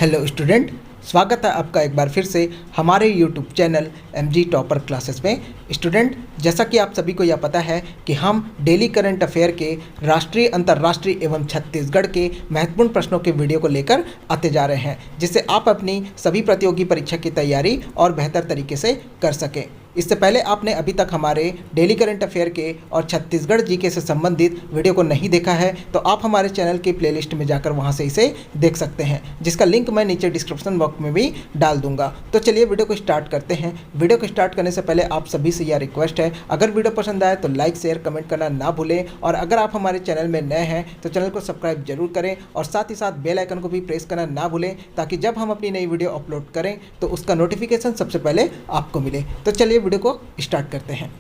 Hello student, स्वागत है आपका एक बार फिर से हमारे YouTube channel MG topper classes में। स्टूडेंट, जैसा कि आप सभी को यह पता है कि हम डेली करंट अफेयर के राष्ट्रीय, अंतर्राष्ट्रीय एवं छत्तीसगढ़ के महत्वपूर्ण प्रश्नों के वीडियो को लेकर आते जा रहे हैं, जिससे आप अपनी सभी प्रतियोगी परीक्षा की तैयारी और बेहतर तरीके से कर सकें। इससे पहले आपने अभी तक हमारे डेली करंट अफेयर के और छत्तीसगढ़ जीके से संबंधित वीडियो को नहीं देखा है तो आप हमारे चैनल की प्लेलिस्ट में जाकर वहां से इसे देख सकते हैं, जिसका लिंक मैं नीचे डिस्क्रिप्शन बॉक्स में भी डाल दूंगा। तो चलिए वीडियो को स्टार्ट करते हैं। वीडियो को स्टार्ट करने से पहले आप सभी से यह रिक्वेस्ट है, अगर वीडियो पसंद आए तो लाइक शेयर कमेंट करना ना भूलें, और अगर आप हमारे चैनल में नए हैं तो चैनल को सब्सक्राइब जरूर करें और साथ ही साथ बेल आइकन को भी प्रेस करना ना भूलें, ताकि जब हम अपनी नई वीडियो अपलोड करें तो उसका नोटिफिकेशन सबसे पहले आपको मिले। तो चलिए वीडियो को स्टार्ट करते हैं।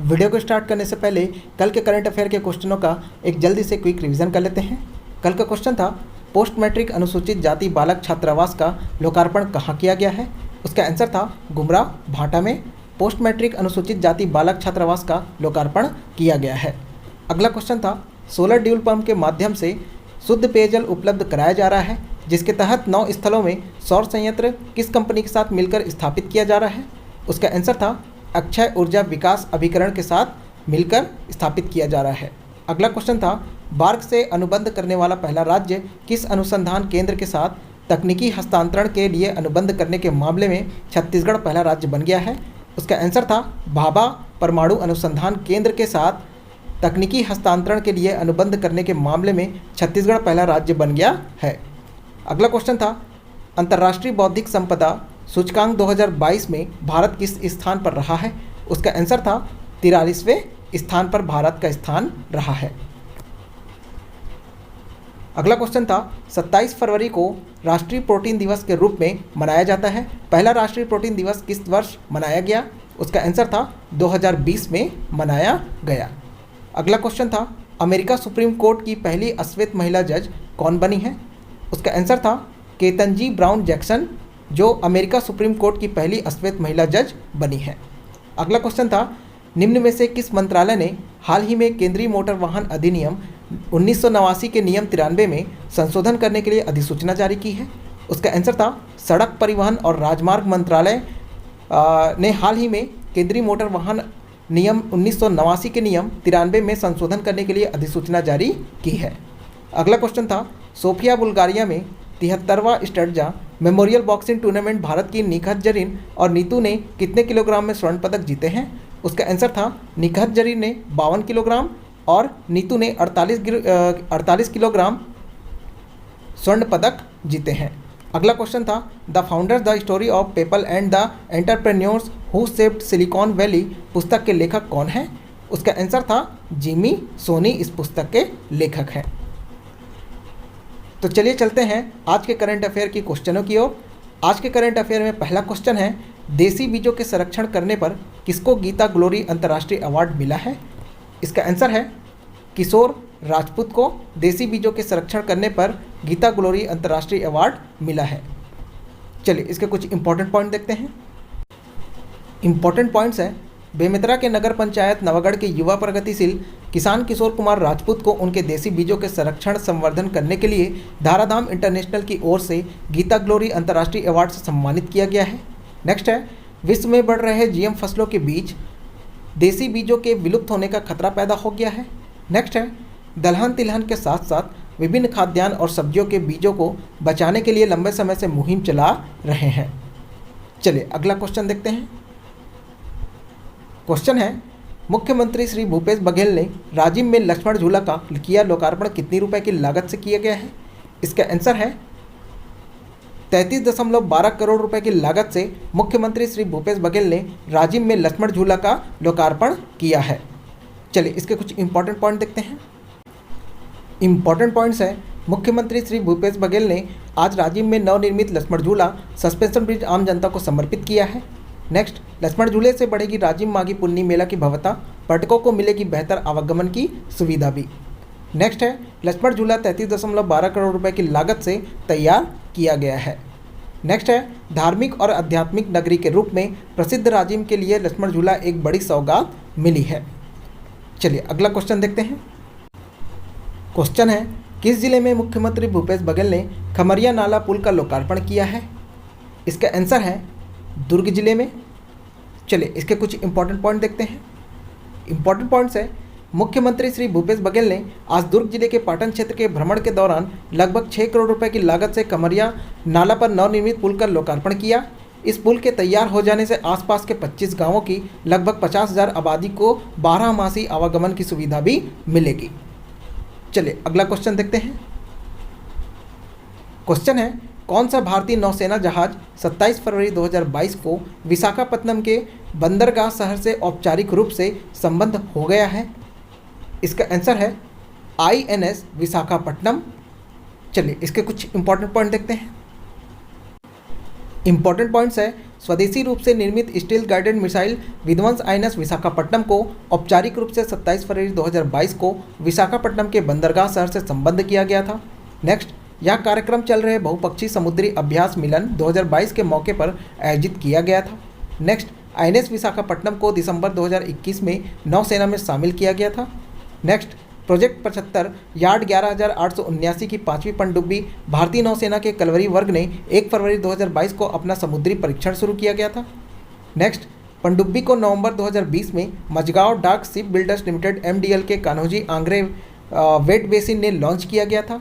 वीडियो को स्टार्ट करने से पहले कल के करंट अफेयर के क्वेश्चनों का एक जल्दी से क्विक रिवीजन कर लेते हैं। कल का क्वेश्चन था, पोस्ट मैट्रिक अनुसूचित जाति बालक छात्रावास का लोकार्पण कहाँ किया गया है? उसका आंसर था गुमरा भाटा में पोस्ट मैट्रिक अनुसूचित जाति बालक छात्रावास का लोकार्पण किया गया है। अगला क्वेश्चन था, सोलर ड्यूल पंप के माध्यम से शुद्ध पेयजल उपलब्ध कराया जा रहा है, जिसके तहत 9 स्थलों में सौर संयंत्र किस कंपनी के साथ मिलकर स्थापित किया जा रहा है? उसका आंसर था अक्षय ऊर्जा विकास अभिकरण के साथ मिलकर स्थापित किया जा रहा है। अगला क्वेश्चन था, बार्क से अनुबंध करने वाला पहला राज्य किस अनुसंधान केंद्र के साथ तकनीकी हस्तांतरण के लिए अनुबंध करने के मामले में छत्तीसगढ़ पहला राज्य बन गया है? उसका आंसर था भाभा परमाणु अनुसंधान केंद्र के साथ तकनीकी हस्तांतरण के लिए अनुबंध करने के मामले में छत्तीसगढ़ पहला राज्य बन गया है। अगला क्वेश्चन था, अंतर्राष्ट्रीय बौद्धिक संपदा सूचकांक 2022 में भारत किस स्थान पर रहा है? उसका आंसर था 43वें स्थान पर भारत का स्थान रहा है। अगला क्वेश्चन था, 27 फरवरी को राष्ट्रीय प्रोटीन दिवस के रूप में मनाया जाता है। पहला राष्ट्रीय प्रोटीन दिवस किस वर्ष मनाया गया? उसका आंसर था 2020 में मनाया गया। अगला क्वेश्चन था, अमेरिका सुप्रीम कोर्ट की पहली अश्वेत महिला जज कौन बनी है? उसका आंसर था केतनजी ब्राउन जैक्सन, जो अमेरिका सुप्रीम कोर्ट की पहली अश्वेत महिला जज बनी है। अगला क्वेश्चन था, निम्न में से किस मंत्रालय ने हाल ही में केंद्रीय मोटर वाहन अधिनियम 1989 के नियम 93 में संशोधन करने के लिए अधिसूचना जारी की है? उसका आंसर था सड़क परिवहन और राजमार्ग मंत्रालय ने हाल ही में केंद्रीय मोटर वाहन नियम 1989 के नियम 93 में संशोधन करने के लिए अधिसूचना जारी की है। अगला क्वेश्चन था, सोफिया बुल्गारिया में 73वां स्टर्जा मेमोरियल बॉक्सिंग टूर्नामेंट भारत की निखत जरीन और नीतू ने कितने किलोग्राम में स्वर्ण पदक जीते हैं? उसका आंसर था निखत जरीन ने 52 किलोग्राम और नीतू ने 48 किलोग्राम स्वर्ण पदक जीते हैं। अगला क्वेश्चन था, the founders the story of PayPal and the entrepreneurs who shaped silicon valley पुस्तक के लेखक कौन है? उसका आंसर था जिमी सोनी इस पुस्तक के लेखक हैं। तो चलिए चलते हैं आज के करंट अफेयर की क्वेश्चनों की ओर। आज के करंट अफेयर में पहला क्वेश्चन है, देसी बीजों के संरक्षण करने पर किसको गीता ग्लोरी अंतर्राष्ट्रीय अवार्ड मिला है? इसका आंसर है किशोर राजपूत को देसी बीजों के संरक्षण करने पर गीता ग्लोरी अंतर्राष्ट्रीय अवार्ड मिला है। चलिए इसके कुछ इंपॉर्टेंट पॉइंट देखते हैं। इंपॉर्टेंट पॉइंट्स हैं, बेमेतरा के नगर पंचायत नवागढ़ के युवा प्रगतिशील किसान किशोर कुमार राजपूत को उनके देसी बीजों के संरक्षण संवर्धन करने के लिए धाराधाम इंटरनेशनल की ओर से गीता ग्लोरी अंतर्राष्ट्रीय अवार्ड से सम्मानित किया गया है। नेक्स्ट है, विश्व में बढ़ रहे जीएम फसलों के बीच देसी बीजों के विलुप्त होने का खतरा पैदा हो गया है। नेक्स्ट है, दलहन तिलहन के साथ साथ विभिन्न खाद्यान्न और सब्जियों के बीजों को बचाने के लिए लंबे समय से मुहिम चला रहे हैं। चलिए अगला क्वेश्चन देखते हैं। क्वेश्चन है, मुख्यमंत्री श्री भूपेश बघेल ने राजिम में लक्ष्मण झूला का किया लोकार्पण कितनी रुपए की लागत से किया गया है? इसका आंसर है 33.12 करोड़ रुपए की लागत से मुख्यमंत्री श्री भूपेश बघेल ने राजिम में लक्ष्मण झूला का लोकार्पण किया है। चलिए इसके कुछ इंपॉर्टेंट पॉइंट देखते हैं। इंपॉर्टेंट पॉइंट्स है, मुख्यमंत्री श्री भूपेश बघेल ने आज राजिम में नवनिर्मित लक्ष्मण झूला सस्पेंशन ब्रिज आम जनता को समर्पित किया है। नेक्स्ट, लक्ष्मण झूले से बढ़ेगी राजिम माघी पुन्नी मेला की भव्यता, पर्यटकों को मिलेगी बेहतर आवागमन की सुविधा भी। नेक्स्ट है, लक्ष्मण झूला 33.12 करोड़ रुपए की लागत से तैयार किया गया है। नेक्स्ट है, धार्मिक और आध्यात्मिक नगरी के रूप में प्रसिद्ध राजिम के लिए लक्ष्मण झूला एक बड़ी सौगात मिली है। चलिए अगला क्वेश्चन देखते हैं। क्वेश्चन है, किस जिले में मुख्यमंत्री भूपेश बघेल ने खमरिया नाला पुल का लोकार्पण किया है? इसका आंसर है दुर्ग जिले में। चलिए इसके कुछ इंपॉर्टेंट पॉइंट देखते हैं। इंपॉर्टेंट पॉइंट्स है, मुख्यमंत्री श्री भूपेश बघेल ने आज दुर्ग जिले के पाटन क्षेत्र के भ्रमण के दौरान लगभग 6 करोड़ रुपए की लागत से खमरिया नाला पर नवनिर्मित पुल का लोकार्पण किया। इस पुल के तैयार हो जाने से आसपास के 25 गांवों की लगभग 50,000 आबादी को 12 मासी आवागमन की सुविधा भी मिलेगी। चलिए अगला क्वेश्चन देखते हैं। क्वेश्चन है, कौन सा भारतीय नौसेना जहाज 27 फरवरी 2022 को विशाखापत्तनम के बंदरगाह शहर से औपचारिक रूप से संबद्ध हो गया है? इसका आंसर है INS विशाखापट्टनम। चलिए इसके कुछ इंपॉर्टेंट पॉइंट देखते हैं। इंपॉर्टेंट पॉइंट्स है, स्वदेशी रूप से निर्मित स्टील गाइडेड मिसाइल विध्वंस INS विशाखापट्टनम को औपचारिक रूप से 27 फरवरी 2022 को विशाखापट्टनम के बंदरगाह शहर से संबद्ध किया गया था। नेक्स्ट, यह कार्यक्रम चल रहे बहुपक्षीय समुद्री अभ्यास मिलन 2022 के मौके पर आयोजित किया गया था। नेक्स्ट, INS विशाखापट्टनम को दिसंबर 2021 में नौसेना में शामिल किया गया था। नेक्स्ट, प्रोजेक्ट 75 यार्ड 11,879 की 5वीं पनडुब्बी भारतीय नौसेना के कलवरी वर्ग ने 1 फरवरी 2022 को अपना समुद्री परीक्षण शुरू किया गया था। नेक्स्ट, पनडुब्बी को नवंबर 2020 में मझगांव डाक शिप बिल्डर्स लिमिटेड MDL के कान्होजी आंग्रे वेट बेसिन ने लॉन्च किया गया था।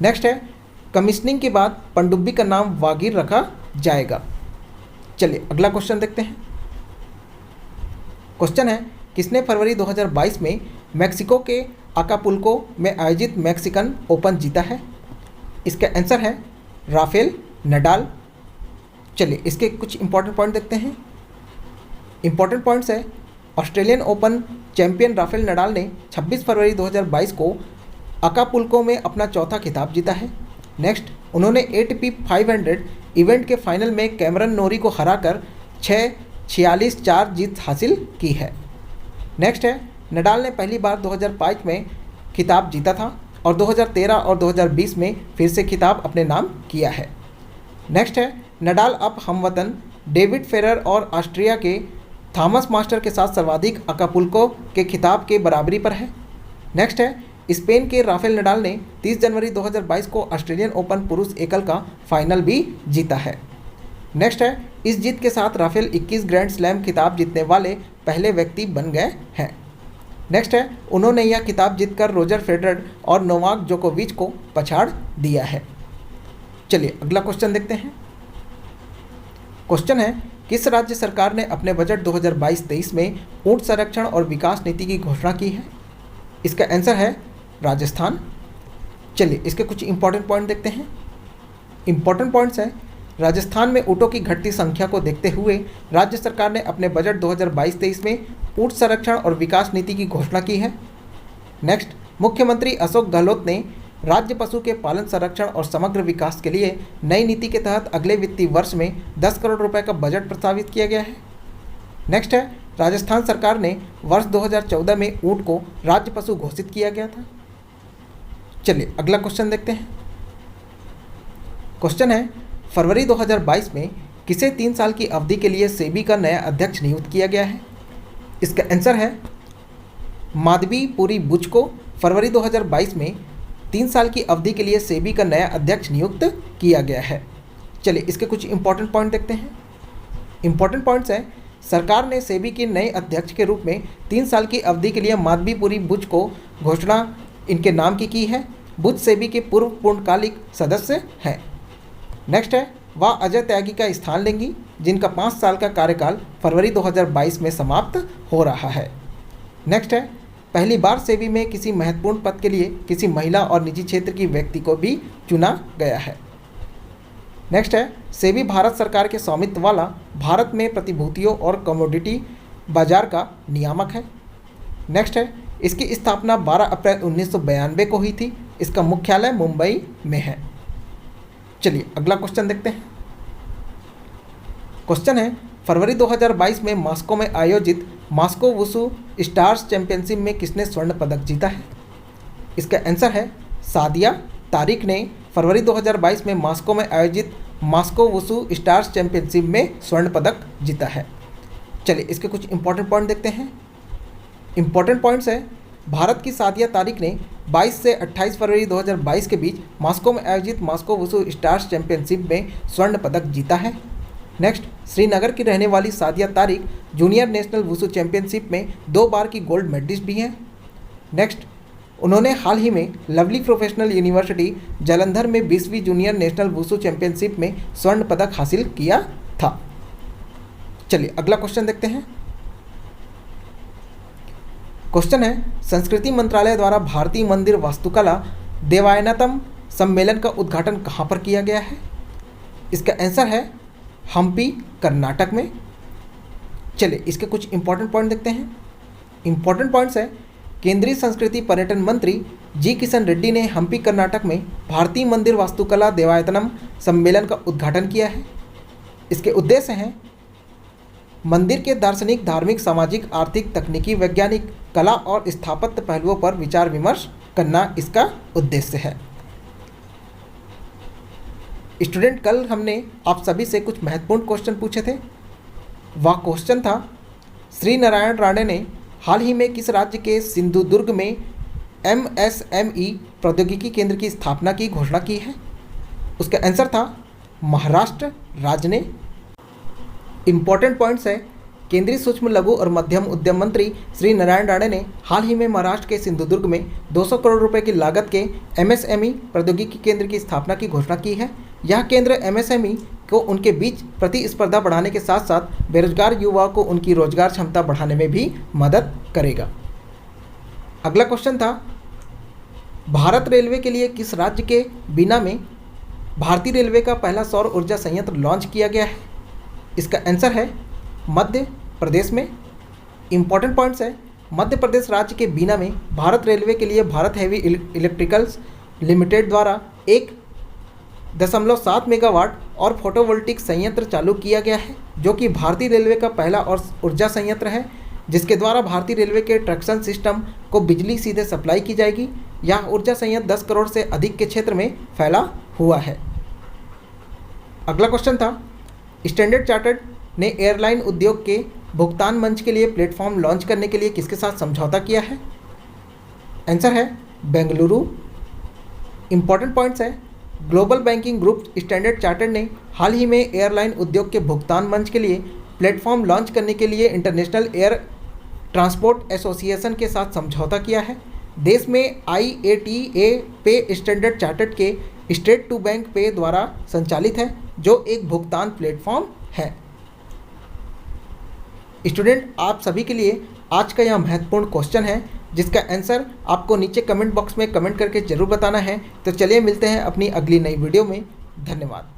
नेक्स्ट है, कमीशनिंग के बाद पनडुब्बी का नाम वागीर रखा जाएगा। चलिए अगला क्वेश्चन देखते हैं। क्वेश्चन है, किसने फरवरी 2022 में मैक्सिको के अकापुल्को में आयोजित मैक्सिकन ओपन जीता है? इसका आंसर है राफेल नडाल। चलिए इसके कुछ इंपॉर्टेंट पॉइंट देखते हैं। इंपॉर्टेंट पॉइंट्स है, Australian open champion Rafael Nadal ने 26 फरवरी 2022 को अकापुल्को में अपना चौथा खिताब जीता है। नेक्स्ट, उन्होंने ATP 500 इवेंट के फाइनल में कैमरन नोरी को हराकर 6-46-4 जीत हासिल की है। नेक्स्ट है, नडाल ने पहली बार 2005 में खिताब जीता था और 2013 और 2020 में फिर से खिताब अपने नाम किया है। नेक्स्ट है, नडाल अब हमवतन डेविड फेरर और ऑस्ट्रिया के थॉमस मास्टर के साथ सर्वाधिक अकापुल्को के खिताब के बराबरी पर है। नेक्स्ट है, स्पेन के राफेल नडाल ने 30 जनवरी 2022 को ऑस्ट्रेलियन ओपन पुरुष एकल का फाइनल भी जीता है। नेक्स्ट है, इस जीत के साथ राफेल 21 ग्रैंड स्लैम खिताब जीतने वाले पहले व्यक्ति बन गए हैं। नेक्स्ट है, उन्होंने यह खिताब जीतकर रोजर फेडरर और नोवाक जोकोविच को पछाड़ दिया है। चलिए अगला क्वेश्चन देखते हैं। क्वेश्चन है, किस राज्य सरकार ने अपने बजट 2022-23 में ऊंट संरक्षण और विकास नीति की घोषणा की है? इसका आंसर है राजस्थान। चलिए इसके कुछ इंपॉर्टेंट पॉइंट देखते हैं। इंपॉर्टेंट पॉइंट्स है, राजस्थान में ऊँटों की घटती संख्या को देखते हुए राज्य सरकार ने अपने बजट 2022-23 में ऊँट संरक्षण और विकास नीति की घोषणा की है। नेक्स्ट, मुख्यमंत्री अशोक गहलोत ने राज्य पशु के पालन संरक्षण और समग्र विकास के लिए नई नीति के तहत अगले वित्तीय वर्ष में 10 करोड़ रुपए का बजट प्रस्तावित किया गया है। नेक्स्ट है, राजस्थान सरकार ने वर्ष 2014 में ऊँट को राज्य पशु घोषित किया गया था। चलिए अगला क्वेश्चन देखते हैं। क्वेश्चन है, फरवरी 2022 में किसे 3 साल की अवधि के लिए सेबी का नया अध्यक्ष नियुक्त किया गया है? इसका आंसर है माधवीपुरी बुच को फरवरी 2022 में 3 साल की अवधि के लिए सेबी का नया अध्यक्ष नियुक्त किया गया है। चलिए इसके कुछ इंपॉर्टेंट पॉइंट देखते हैं। इंपॉर्टेंट पॉइंट्स हैं, सरकार ने सेबी के नए अध्यक्ष के रूप में 3 साल की अवधि के लिए माधवीपुरी बुच को घोषणा इनके नाम की है। बुच सेबी के पूर्व पूर्णकालिक सदस्य हैं। नेक्स्ट है, वह अजय त्यागी का स्थान लेंगी जिनका 5 साल का कार्यकाल फरवरी 2022 में समाप्त हो रहा है। नेक्स्ट है, पहली बार सेबी में किसी महत्वपूर्ण पद के लिए किसी महिला और निजी क्षेत्र की व्यक्ति को भी चुना गया है। नेक्स्ट है, सेबी भारत सरकार के स्वामित्व वाला भारत में प्रतिभूतियों और कमोडिटी बाजार का नियामक है। नेक्स्ट है, इसकी स्थापना 12 अप्रैल 1992 को हुई थी। इसका मुख्यालय मुंबई में है। चलिए अगला क्वेश्चन देखते हैं। क्वेश्चन है, फरवरी 2022 में मॉस्को में आयोजित मॉस्को वुशु स्टार्स चैंपियनशिप में किसने स्वर्ण पदक जीता है? इसका आंसर है सादिया तारिक ने फरवरी 2022 में मॉस्को में आयोजित मॉस्को वुशु स्टार्स चैंपियनशिप में स्वर्ण पदक जीता है। चलिए इसके कुछ इंपॉर्टेंट पॉइंट देखते हैं। इंपॉर्टेंट पॉइंट्स है, भारत की सादिया तारिक ने 22 से 28 फरवरी 2022 के बीच मॉस्को में आयोजित मॉस्को वुशु स्टार्स चैंपियनशिप में स्वर्ण पदक जीता है। नेक्स्ट, श्रीनगर की रहने वाली Sadia Tariq junior national wushu championship में 2 बार की गोल्ड मेडलिस्ट भी हैं। नेक्स्ट, उन्होंने हाल ही में लवली प्रोफेशनल यूनिवर्सिटी जालंधर में 20वीं जूनियर नेशनल वुशु चैंपियनशिप में स्वर्ण पदक हासिल किया था। चलिए अगला क्वेश्चन देखते हैं। क्वेश्चन है, संस्कृति मंत्रालय द्वारा भारतीय मंदिर वास्तुकला देवायतनम सम्मेलन का उद्घाटन कहाँ पर किया गया है? इसका आंसर है हम्पी, कर्नाटक में। चलिए इसके कुछ इंपॉर्टेंट पॉइंट देखते हैं। इंपॉर्टेंट पॉइंट्स है, केंद्रीय संस्कृति पर्यटन मंत्री जी किशन रेड्डी ने हम्पी, कर्नाटक में भारतीय मंदिर वास्तुकला देवायतनम सम्मेलन का उद्घाटन किया है। इसके उद्देश्य हैं मंदिर के दार्शनिक, धार्मिक, सामाजिक, आर्थिक, तकनीकी, वैज्ञानिक, कला और स्थापत्य पहलुओं पर विचार विमर्श करना इसका उद्देश्य है। स्टूडेंट, कल हमने आप सभी से कुछ महत्वपूर्ण क्वेश्चन पूछे थे। वह क्वेश्चन था, श्री नारायण राणे ने हाल ही में किस राज्य के सिंधुदुर्ग में MSME प्रौद्योगिकी केंद्र की स्थापना की घोषणा की है? उसका आंसर था महाराष्ट्र राज्य ने। इंपॉर्टेंट पॉइंट्स है, केंद्रीय सूक्ष्म, लघु और मध्यम उद्यम मंत्री श्री नारायण राणे ने हाल ही में महाराष्ट्र के सिंधुदुर्ग में 200 करोड़ रुपए की लागत के MSME प्रौद्योगिकी केंद्र की स्थापना की घोषणा की है। यह केंद्र MSME को उनके बीच प्रतिस्पर्धा बढ़ाने के साथ साथ बेरोजगार युवाओं को उनकी रोजगार क्षमता बढ़ाने में भी मदद करेगा। अगला क्वेश्चन था, भारत रेलवे के लिए किस राज्य के बीना में भारतीय रेलवे का पहला सौर ऊर्जा संयंत्र लॉन्च किया गया है? इसका आंसर है मध्य प्रदेश में। इंपॉर्टेंट पॉइंट्स है, मध्य प्रदेश राज्य के बीना में भारत रेलवे के लिए भारत हेवी इलेक्ट्रिकल्स लिमिटेड द्वारा 1.7 मेगावाट और फोटोवोल्टिक संयंत्र चालू किया गया है, जो कि भारतीय रेलवे का पहला और ऊर्जा संयंत्र है, जिसके द्वारा भारतीय रेलवे के ट्रैक्शन सिस्टम को बिजली सीधे सप्लाई की जाएगी। यह ऊर्जा संयंत्र 10 करोड़ से अधिक के क्षेत्र में फैला हुआ है। अगला क्वेश्चन था, स्टैंडर्ड चार्टर्ड ने एयरलाइन उद्योग के भुगतान मंच के लिए प्लेटफॉर्म लॉन्च करने के लिए किसके साथ समझौता किया है? आंसर है बेंगलुरु। इंपॉर्टेंट पॉइंट्स है, global banking group standard chartered ने हाल ही में एयरलाइन उद्योग के भुगतान मंच के लिए प्लेटफॉर्म लॉन्च करने के लिए इंटरनेशनल एयर ट्रांसपोर्ट एसोसिएशन के साथ समझौता किया है। देश में IATA पे स्टैंडर्ड चार्टर्ड के स्ट्रेट टू बैंक पे द्वारा संचालित है, जो एक भुगतान प्लेटफॉर्म है। स्टूडेंट, आप सभी के लिए आज का यह महत्वपूर्ण क्वेश्चन है, जिसका आंसर आपको नीचे कमेंट बॉक्स में कमेंट करके ज़रूर बताना है। तो चलिए मिलते हैं अपनी अगली नई वीडियो में। धन्यवाद।